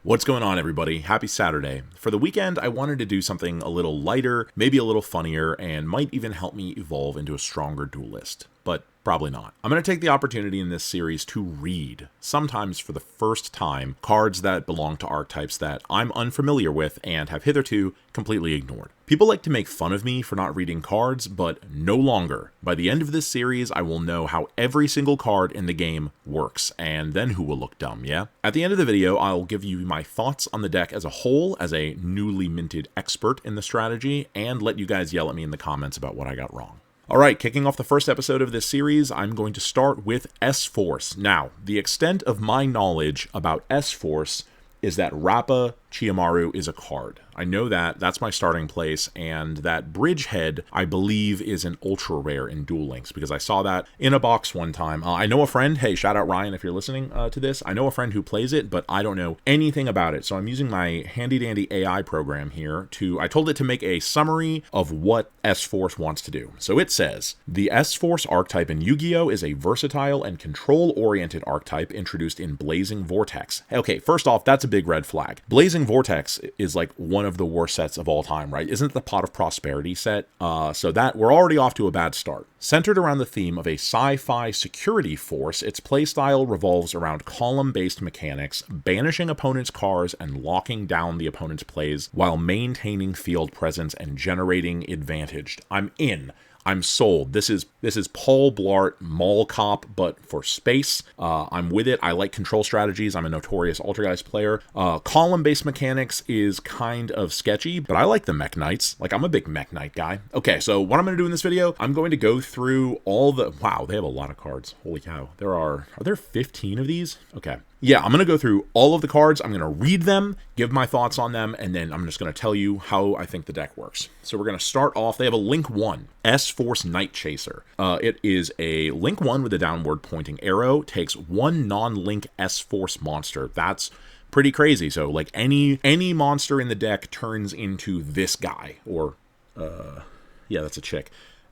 What's going on, everybody? Happy Saturday. For the weekend, I wanted to do something a little lighter, maybe a little funnier, and might even help me evolve into a stronger duelist. But probably not. I'm going to take the opportunity in this series to read, sometimes for the first time, cards that belong to archetypes that I'm unfamiliar with and have hitherto completely ignored. People like to make fun of me for not reading cards, but no longer. By the end of this series, I will know how every single card in the game works, and then who will look dumb, yeah? At the end of the video, I'll give you my thoughts on the deck as a whole, as a newly minted expert in the strategy, and let you guys yell at me in the comments about what I got wrong. Alright, kicking off the first episode of this series, I'm going to start with S-Force. Now, the extent of my knowledge about S-Force is that Rappa Chiyomaru is a card. I know that, that's my starting place, and that Bridgehead, I believe, is an ultra rare in Duel Links, because I saw that in a box one time. I know a friend, hey, shout out Ryan if you're listening to this, I know a friend who plays it, but I don't know anything about it, so I'm using my handy-dandy AI program here I told it to make a summary of what S-Force wants to do. So it says, the S-Force archetype in Yu-Gi-Oh! Is a versatile and control-oriented archetype introduced in Blazing Vortex. Okay, first off, that's a big red flag. Blazing Vortex is like one of the worst sets of all time, right? Isn't it the Pot of Prosperity set? So that we're already off to a bad start. Centered around the theme of a sci-fi security force, its playstyle revolves around column-based mechanics, banishing opponents' cards and locking down the opponent's plays while maintaining field presence and generating advantage. I'm in. I'm sold. This is Paul Blart Mall Cop, but for space. I'm with it. I like control strategies. I'm a notorious Altergeist player. Column-based mechanics is kind of sketchy, but I like the Mech Knights. Like, I'm a big Mech Knight guy. Okay, so what I'm going to do in this video, I'm going to go through all the... Wow, they have a lot of cards. Holy cow. Are there 15 of these? Okay. Yeah, I'm going to go through all of the cards, I'm going to read them, give my thoughts on them, and then I'm just going to tell you how I think the deck works. So we're going to start off, they have a Link 1, S-Force Night Chaser. It is a Link 1 with a downward pointing arrow, takes one non-Link S-Force monster. That's pretty crazy. So like any monster in the deck turns into this guy, or, yeah, that's a chick.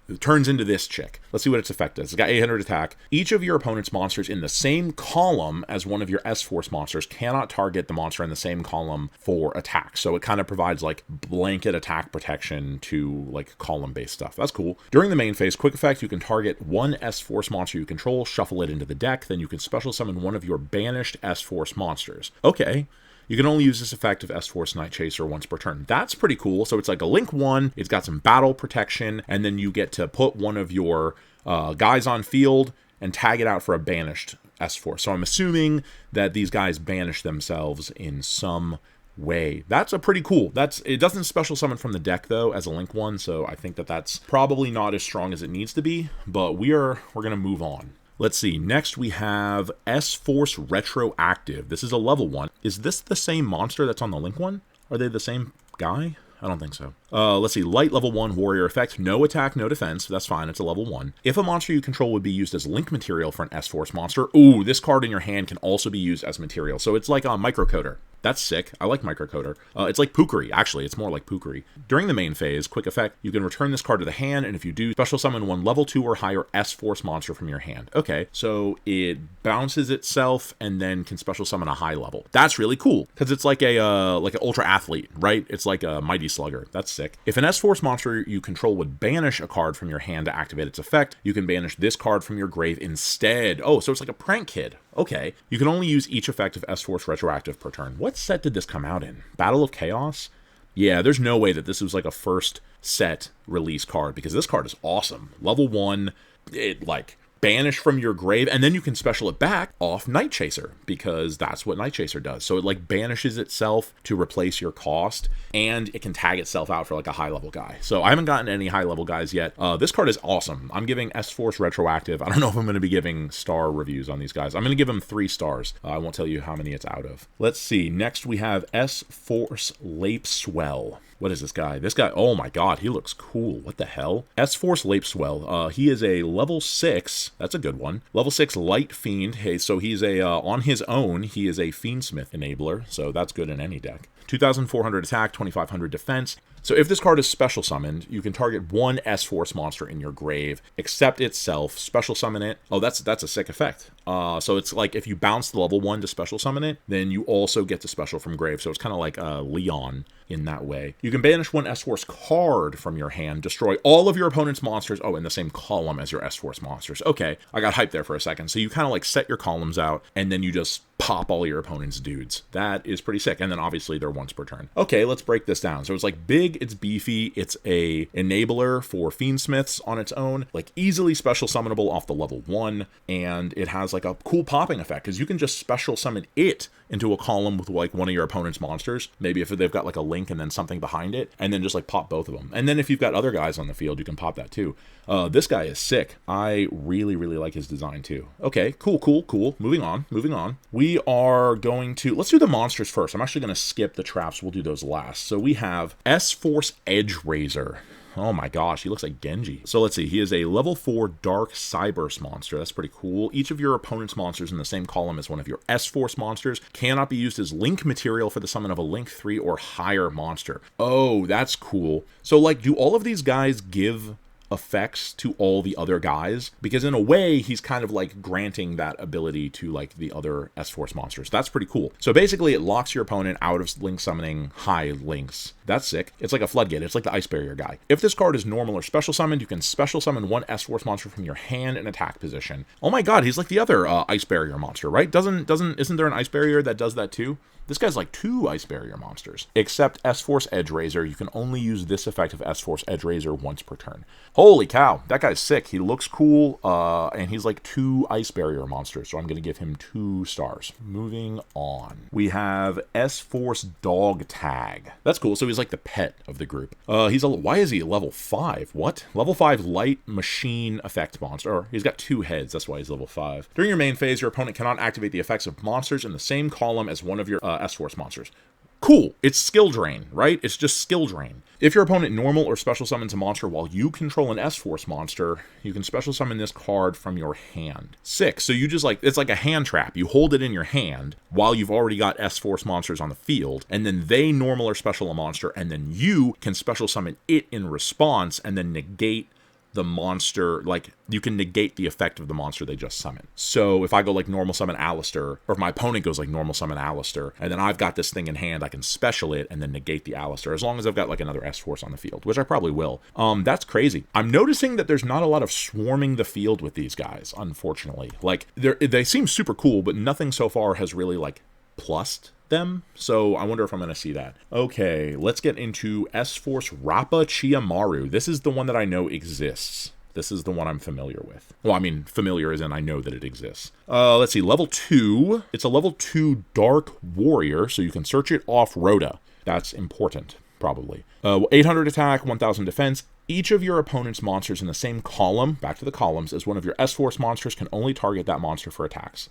It turns into this chick. Let's see what its effect is. It's got 800 attack. Each of your opponent's monsters in the same column as one of your S-Force monsters cannot target the monster in the same column for attack. So it kind of provides like blanket attack protection to like column-based stuff. That's cool. During the main phase, quick effect, you can target one S-Force monster you control, shuffle it into the deck, then you can special summon one of your banished S-Force monsters. Okay. You can only use this effect of S-Force Night Chaser once per turn. That's pretty cool. So it's like a Link 1, it's got some battle protection, and then you get to put one of your guys on field and tag it out for a banished S-Force. So I'm assuming that these guys banish themselves in some way. That's a pretty cool. It doesn't special summon from the deck though as a Link 1, so I think that that's probably not as strong as it needs to be, but we're going to move on. Let's see, next we have S-Force Retroactive. This is a level 1. Is this the same monster that's on the Link one? Are they the same guy? I don't think so. Let's see, light level 1 warrior effect, no attack, no defense. That's fine, it's a level 1. If a monster you control would be used as link material for an S-Force monster, ooh, this card in your hand can also be used as material. So it's like a microcoder. That's sick. I like microcoder. It's like Pukari, actually. It's more like Pukari. During the main phase, quick effect, you can return this card to the hand, and if you do, special summon one level 2 or higher S-Force monster from your hand. Okay, so it bounces itself and then can special summon a high level. That's really cool, because it's like an Ultra Athlete, right? It's like a Mighty Slugger. That's sick. If an S-Force monster you control would banish a card from your hand to activate its effect, you can banish this card from your grave instead. Oh, so it's like a Prank Kid. Okay. You can only use each effect of S-Force Retroactive per turn. What set did this come out in? Battle of Chaos? Yeah, there's no way that this was like a first set release card, because this card is awesome. Level 1, it like banish from your grave, and then you can special it back off Night Chaser, because that's what Night Chaser does. So it like banishes itself to replace your cost, and it can tag itself out for like a high level guy. So I haven't gotten any high level guys yet. This card is awesome. I'm giving S-Force Retroactive. I don't know if I'm going to be giving star reviews on these guys. I'm going to give them 3 stars. I won't tell you how many it's out of. Let's see. Next we have S-Force Lape Swell. What is this guy? This guy, oh my god, he looks cool. What the hell? S-Force Lape Swell. He is a level 6. That's a good one. Level 6 Light Fiend. Hey, so he's on his own, he is a Fiendsmith enabler, so that's good in any deck. 2,400 attack, 2,500 defense. So if this card is special summoned, you can target one S-Force monster in your grave, except itself, special summon it. Oh, that's a sick effect. So it's like if you bounce the level 1 to special summon it, then you also get to special from grave. So it's kind of like Leon in that way. You can banish one S-Force card from your hand, destroy all of your opponent's monsters, in the same column as your S-Force monsters. Okay, I got hyped there for a second. So you kind of like set your columns out, and then you just pop all your opponent's dudes. That is pretty sick. And then obviously they're once per turn. Okay, let's break this down. So it's like big, it's beefy, it's a enabler for Fiendsmiths on its own, like easily special summonable off the level 1, and it has like a cool popping effect because you can just special summon it into a column with like one of your opponent's monsters, maybe if they've got like a link and then something behind it, and then just like pop both of them. And then if you've got other guys on the field, you can pop that too. This guy is sick. I really like his design too. Okay, cool. Moving on. We are going to, let's do the monsters first. I'm actually going to skip the traps. We'll do those last. So we have S-Force Edgeraiser. Oh my gosh, he looks like Genji. So let's see, he is a level 4 Dark Cyberse monster. That's pretty cool. Each of your opponent's monsters in the same column as one of your S-Force monsters cannot be used as link material for the summon of a link 3 or higher monster. Oh, that's cool. So like, do all of these guys give effects to all the other guys? Because in a way, he's kind of like granting that ability to like the other S-Force monsters. That's pretty cool. So basically it locks your opponent out of link summoning high links. That's sick. It's like a floodgate. It's like the Ice Barrier guy. If this card is normal or special summoned, you can special summon one S-Force monster from your hand in attack position. Oh my god, he's like the other Ice Barrier monster, right? Isn't there an Ice Barrier that does that too? This guy's like 2 Ice Barrier monsters. Except S-Force Edgeraiser, you can only use this effect of S-Force Edgeraiser once per turn. Holy cow, that guy's sick. He looks cool, and he's like 2 Ice Barrier monsters, so I'm going to give him 2 stars. Moving on. We have S-Force Dog Tag. That's cool, so he's like the pet of the group. Why is he level 5? What? Level 5 light machine effect monster. Or he's got 2 heads, that's why he's level 5. During your main phase, your opponent cannot activate the effects of monsters in the same column as one of your S-Force monsters. Cool. It's skill drain, right? It's just skill drain. If your opponent normal or special summons a monster while you control an S-Force monster, you can special summon this card from your hand. Sick. So you just like, it's like a hand trap. You hold it in your hand while you've already got S-Force monsters on the field, and then they normal or special a monster, and then you can special summon it in response and then negate the monster, like you can negate the effect of the monster they just summoned. So if I go like normal summon Alistair, or if my opponent goes like normal summon Alistair, and then I've got this thing in hand, I can special it and then negate the Alistair, as long as I've got like another S-Force on the field, which I probably will. That's crazy. I'm noticing that there's not a lot of swarming the field with these guys, unfortunately. Like they seem super cool, but nothing so far has really like plussed them, so I wonder if I'm going to see that. Okay, let's get into S-Force Rappa Chiyomaru. This is the one that I know exists. This is the one I'm familiar with. Well, I mean, familiar as in I know that it exists. Let's see, level 2. It's a level 2 Dark Warrior, so you can search it off Rhoda. That's important, probably. 800 attack, 1000 defense. Each of your opponent's monsters in the same column, back to the columns, as one of your S-Force monsters can only target that monster for attacks.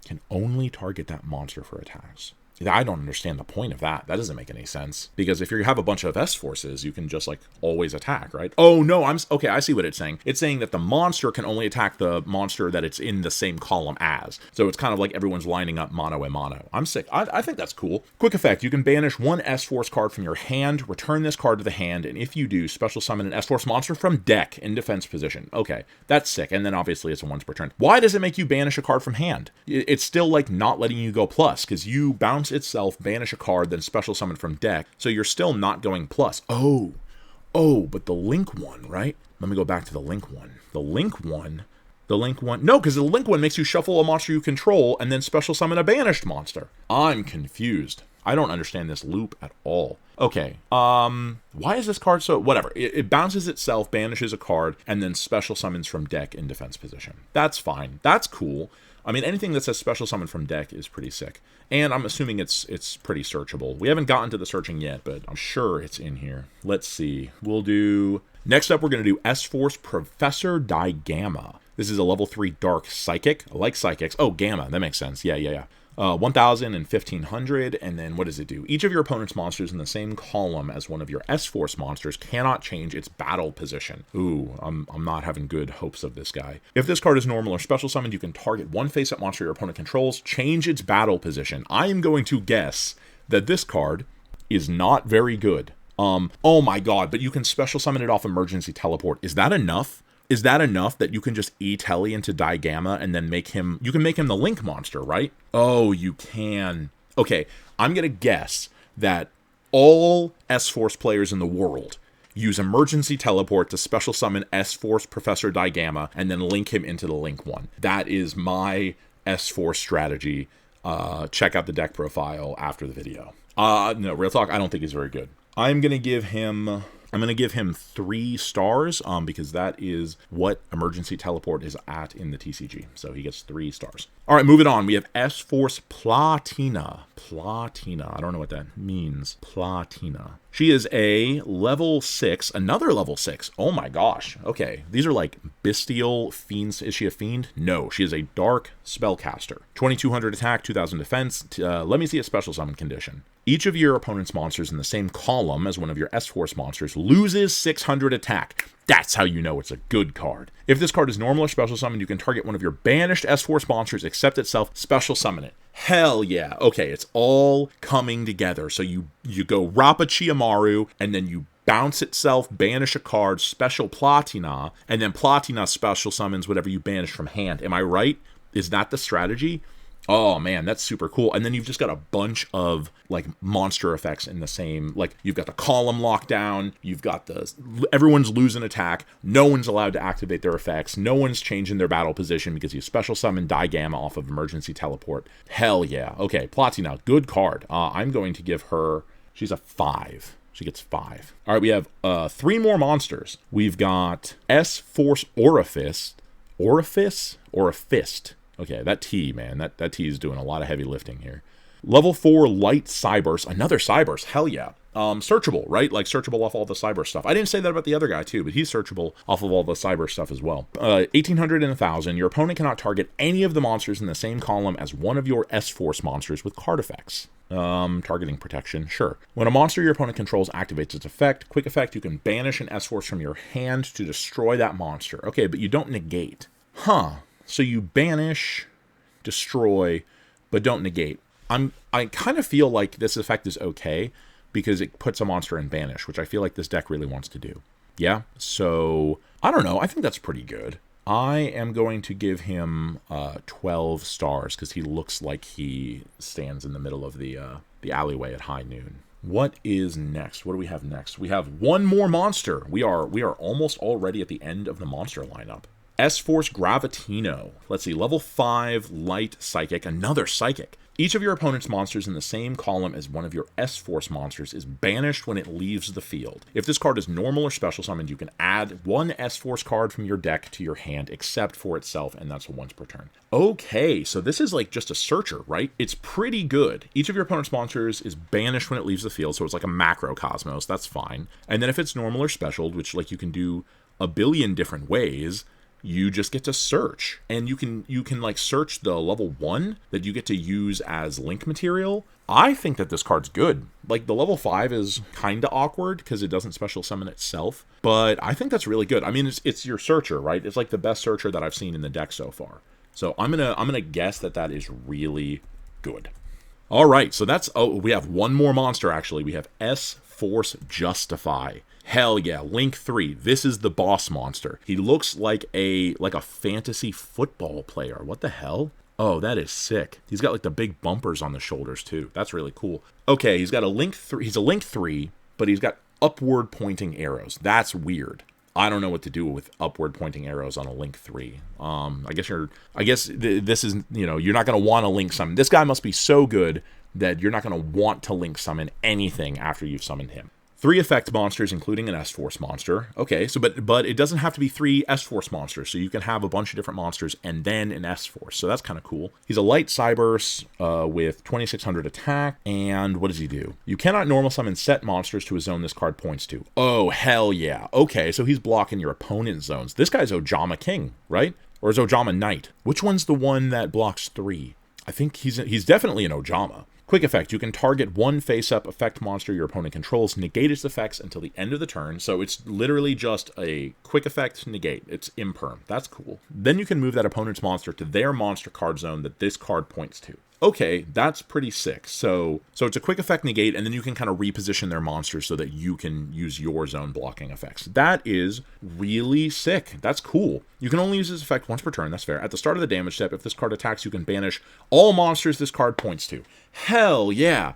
Can only target that monster for attacks. I don't understand the point of that. That doesn't make any sense. Because if you have a bunch of S-Forces, you can just like always attack, right? Oh no, okay, I see what it's saying. It's saying that the monster can only attack the monster that it's in the same column as. So it's kind of like everyone's lining up mano a mano. I'm sick. I think that's cool. Quick effect, you can banish one S-Force card from your hand, return this card to the hand, and if you do, special summon an S-Force monster from deck in defense position. Okay, that's sick. And then obviously it's a once per turn. Why does it make you banish a card from hand? It's still like not letting you go plus, because you bounce itself, banish a card, then special summon from deck, so you're still not going plus. Oh, but the link one, right? Let me go back to the link one. The link one, no, because the link one makes you shuffle a monster you control and then special summon a banished monster. I'm confused. I don't understand this loop at all. Okay, why is this card so, whatever. It bounces itself, banishes a card, and then special summons from deck in defense position. That's fine. That's cool. I mean, anything that says special summon from deck is pretty sick. And I'm assuming it's pretty searchable. We haven't gotten to the searching yet, but I'm sure it's in here. Let's see. Next up, we're going to do S-Force Professor Digamma. This is a level 3 Dark Psychic. I like Psychics. Oh, Gamma. That makes sense. Yeah. 1000 and 1500, and then what does it do? Each of your opponent's monsters in the same column as one of your S-Force monsters cannot change its battle position. Ooh, I'm not having good hopes of this guy. If this card is normal or special summoned, you can target one face-up monster your opponent controls, change its battle position. I am going to guess that this card is not very good. Oh my god, but you can special summon it off emergency teleport. Is that enough? Is that enough that you can just E-Tele into Digamma and then you can make him the Link monster, right? Oh, you can. Okay, I'm going to guess that all S-Force players in the world use emergency teleport to special summon S-Force Professor Digamma and then link him into the Link one. That is my S-Force strategy. Check out the deck profile after the video. No, real talk, I don't think he's very good. I'm going to give him 3 stars, because that is what emergency teleport is at in the TCG. So he gets 3 stars. All right, moving on. We have S-Force Platina. Platina. I don't know what that means. Platina. She is a level 6, another level 6. Oh my gosh. Okay, these are like bestial fiends. Is she a fiend? No, she is a dark spellcaster. 2200 attack, 2000 defense. Let me see a special summon condition. Each of your opponent's monsters in the same column as one of your S-Force monsters loses 600 attack. That's how you know it's a good card. If this card is normal or special summon, you can target one of your banished S-Force monsters, except itself, special summon it. Hell yeah. Okay, it's all coming together. So you go Rappa Chiyomaru, and then you bounce itself, banish a card, special Platina, and then Platina special summons whatever you banish from hand. Am I right? Is that the strategy? Oh man, that's super cool. And then you've just got a bunch of like monster effects in the same, like you've got the column lockdown, you've got everyone's losing attack, no one's allowed to activate their effects, no one's changing their battle position because you special summon Digamma off of emergency teleport. Hell yeah. Okay, Platina, good card. I'm going to give her, she's a 5. She gets 5. All right, we have 3 more monsters. We've got S-Force Orifice. Orifice? Or a Fist? Okay, that T, man. That T is doing a lot of heavy lifting here. Level 4 Light Cyburst. Another Cyburst. Hell yeah. Searchable, right? Like searchable off all the Cyber stuff. I didn't say that about the other guy too, but he's searchable off of all the Cyber stuff as well. 1800 and 1000. Your opponent cannot target any of the monsters in the same column as one of your S-Force monsters with card effects. Targeting protection, sure. When a monster your opponent controls activates its effect, quick effect, you can banish an S-Force from your hand to destroy that monster. Okay, but you don't negate. Huh. So you banish, destroy, but don't negate. I kind of feel like this effect is okay because it puts a monster in banish, which I feel like this deck really wants to do. Yeah, so I don't know. I think that's pretty good. I am going to give him 12 stars because he looks like he stands in the middle of the alleyway at high noon. What is next? What do we have next? We have one more monster. We are almost already at the end of the monster lineup. S-Force Gravitino. Let's see, level 5 Light Psychic, another Psychic. Each of your opponent's monsters in the same column as one of your S-Force monsters is banished when it leaves the field. If this card is normal or special summoned, you can add one S-Force card from your deck to your hand except for itself, and that's once per turn. Okay, so this is like just a searcher, right? It's pretty good. Each of your opponent's monsters is banished when it leaves the field, so it's like a Macrocosmos, that's fine. And then if it's normal or special, which like you can do a billion different ways, you just get to search, and you can like search the level 1 that you get to use as link material. I think that this card's good. Like the level 5 is kind of awkward because it doesn't special summon itself, but I think that's really good. I mean, it's your searcher, right? It's like the best searcher that I've seen in the deck so far. So I'm gonna guess that is really good. All right, so we have one more monster actually. We have S-Force Justify. Hell yeah, Link 3. This is the boss monster. He looks like a fantasy football player. What the hell? Oh, that is sick. He's got like the big bumpers on the shoulders too. That's really cool. Okay, he's got a Link 3. He's a Link 3, but he's got upward pointing arrows. That's weird. I don't know what to do with upward pointing arrows on a Link 3. I guess this is, you're not going to want to Link summon. This guy must be so good that you're not going to want to Link summon anything after you've summoned him. 3 effect monsters, including an S-Force monster. Okay, so but it doesn't have to be 3 S-Force monsters, so you can have a bunch of different monsters and then an S-Force, so that's kind of cool. He's a Light Cyburst with 2600 attack, and what does he do? You cannot normal summon set monsters to a zone this card points to. Oh, hell yeah. Okay, so he's blocking your opponent's zones. This guy's Ojama King, right? Or is Ojama Knight? Which one's the one that blocks 3? I think he's definitely an Ojama. Quick effect, you can target one face-up effect monster your opponent controls, negate its effects until the end of the turn, so it's literally just a quick effect negate. It's imperm. That's cool. Then you can move that opponent's monster to their monster card zone that this card points to. Okay, that's pretty sick. So it's a quick effect negate, and then you can kind of reposition their monsters so that you can use your zone blocking effects. That is really sick. That's cool. You can only use this effect once per turn, that's fair. At the start of the damage step, if this card attacks, you can banish all monsters this card points to. Hell yeah.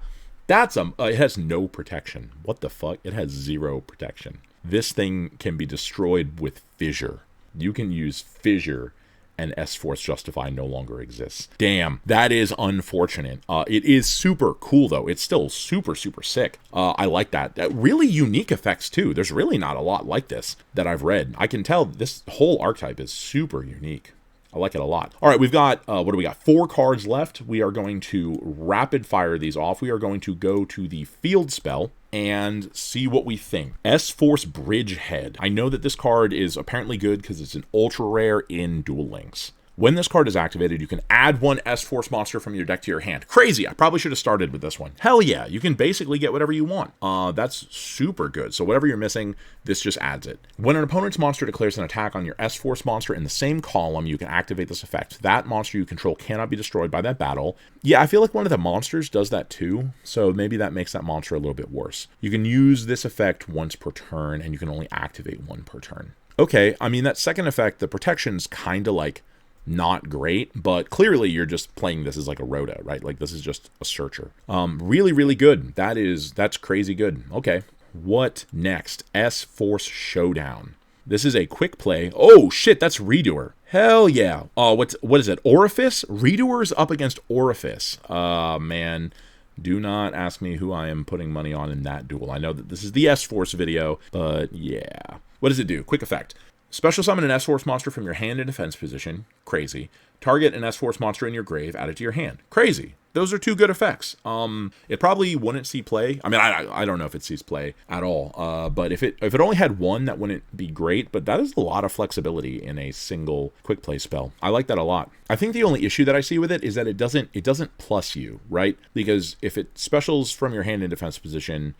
That's it has no protection. What the fuck? It has 0 protection. This thing can be destroyed with Fissure. You can use Fissure, and S-Force Justify no longer exists. Damn, that is unfortunate. It is super cool, though. It's still super, super sick. I like that. Really unique effects, too. There's really not a lot like this that I've read. I can tell this whole archetype is super unique. I like it a lot. All right, we've got, what do we got? 4 cards left. We are going to rapid fire these off. We are going to go to the field spell and see what we think. S-Force Bridgehead. I know that this card is apparently good because it's an ultra rare in Duel Links. When this card is activated, you can add 1 S-Force monster from your deck to your hand. Crazy. I probably should have started with this one. Hell yeah. You can basically get whatever you want. That's super good. So whatever you're missing, this just adds it. When an opponent's monster declares an attack on your S-Force monster in the same column, you can activate this effect. That monster you control cannot be destroyed by that battle. Yeah, I feel like one of the monsters does that too. So maybe that makes that monster a little bit worse. You can use this effect once per turn, and you can only activate 1 per turn. Okay, I mean, that second effect, the protection's kind of like not great, but clearly you're just playing this as like a Rhoda, right? Like this is just a searcher. Really, really good. That's crazy good. Okay, what next? S-Force Showdown. This is a quick play. Oh shit, that's Redoer. Hell yeah. What is it? Orifice? Redoer's up against Orifice. Man, do not ask me who I am putting money on in that duel. I know that this is the S-Force video, but yeah. What does it do? Quick effect. Special summon an S-Force monster from your hand in defense position. Crazy. Target an S-Force monster in your grave, add it to your hand. Crazy. Those are 2 good effects. It probably wouldn't see play. I mean, I don't know if it sees play at all. But if it only had 1, that wouldn't be great. But that is a lot of flexibility in a single quick play spell. I like that a lot. I think the only issue that I see with it is that it doesn't plus you, right? Because if it specials from your hand in defense position,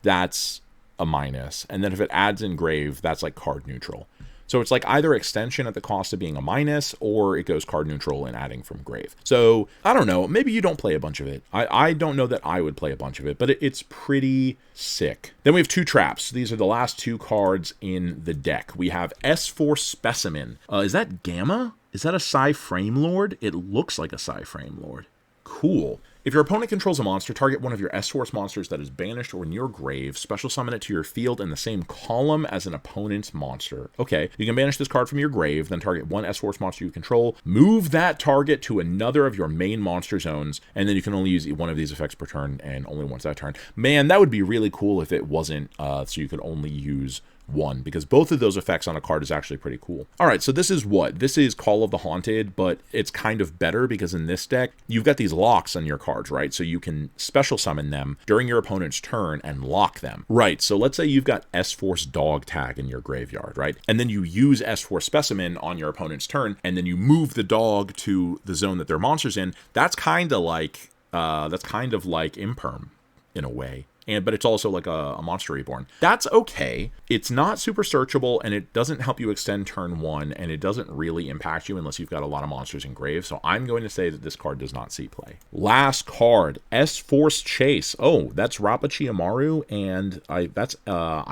that's a minus. And then if it adds engrave, that's like card neutral. So it's like either extension at the cost of being a minus, or it goes card neutral and adding from grave. So I don't know. Maybe you don't play a bunch of it. I don't know that I would play a bunch of it, but it's pretty sick. Then we have 2 traps. These are the last 2 cards in the deck. We have S-Force Specimen. Is that Gamma? Is that a Psi Frame Lord? It looks like a Psi Frame Lord. Cool. If your opponent controls a monster, target one of your S-Force monsters that is banished or in your grave, special summon it to your field in the same column as an opponent's monster. Okay, you can banish this card from your grave, then target 1 S-Force monster you control, move that target to another of your main monster zones, and then you can only use 1 of these effects per turn, and only once that turn. Man, that would be really cool if it wasn't so you could only use 1, because both of those effects on a card is actually pretty cool. All right, so this is what? This is Call of the Haunted, but it's kind of better because in this deck, you've got these locks on your cards, right? So you can special summon them during your opponent's turn and lock them. Right, so let's say you've got S-Force Dog Tag in your graveyard, right? And then you use S-Force Specimen on your opponent's turn, and then you move the dog to the zone that their monster's in. That's kind of like Imperm in a way. But it's also like a Monster Reborn. That's okay. It's not super searchable, and it doesn't help you extend turn 1, and it doesn't really impact you unless you've got a lot of monsters in grave. So I'm going to say that this card does not see play. Last card, S-Force Chase. Oh, that's Rappa Chiyomaru, and that's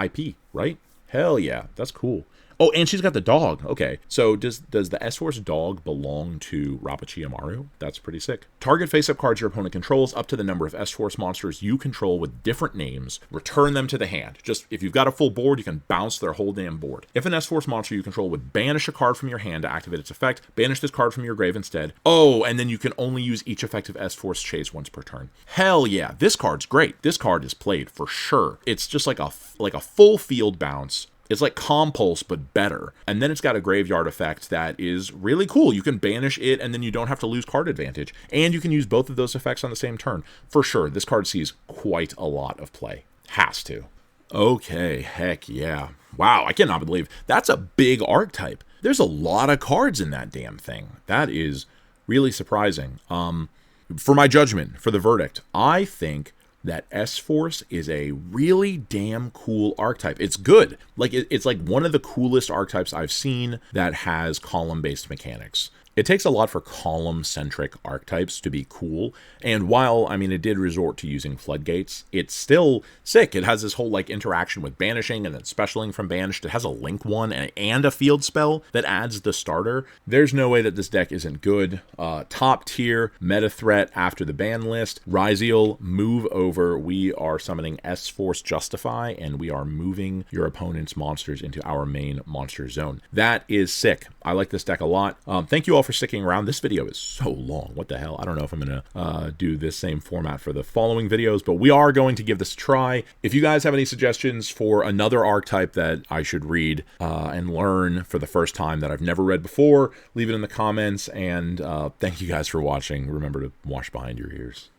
IP, right? Hell yeah, that's cool. Oh, and she's got the dog. Okay, so does the S-Force dog belong to Rappa Chiyomaru? That's pretty sick. Target face-up cards your opponent controls up to the number of S-Force monsters you control with different names. Return them to the hand. Just, if you've got a full board, you can bounce their whole damn board. If an S-Force monster you control would banish a card from your hand to activate its effect, banish this card from your grave instead. Oh, and then you can only use each effective S-Force Chase once per turn. Hell yeah, this card's great. This card is played for sure. It's just like a full field bounce. It's like Compulse, but better. And then it's got a graveyard effect that is really cool. You can banish it, and then you don't have to lose card advantage. And you can use both of those effects on the same turn. For sure, this card sees quite a lot of play. Has to. Okay, heck yeah. Wow, I cannot believe that's a big archetype. There's a lot of cards in that damn thing. That is really surprising. For my judgment, for the verdict, I think that S-Force is a really damn cool archetype. It's good. Like it's like one of the coolest archetypes I've seen that has column-based mechanics. It takes a lot for column-centric archetypes to be cool, and while, I mean, it did resort to using floodgates, it's still sick. It has this whole, like, interaction with banishing and then specialing from banished. It has a link one and a field spell that adds the starter. There's no way that this deck isn't good. Top tier, meta threat after the ban list. Ryziel, move over. We are summoning S-Force Justify, and we are moving your opponent's monsters into our main monster zone. That is sick. I like this deck a lot. Thank you all for sticking around. This video is so long. What the hell? I don't know if I'm going to do this same format for the following videos, but we are going to give this a try. If you guys have any suggestions for another archetype that I should read and learn for the first time that I've never read before, leave it in the comments, and thank you guys for watching. Remember to wash behind your ears.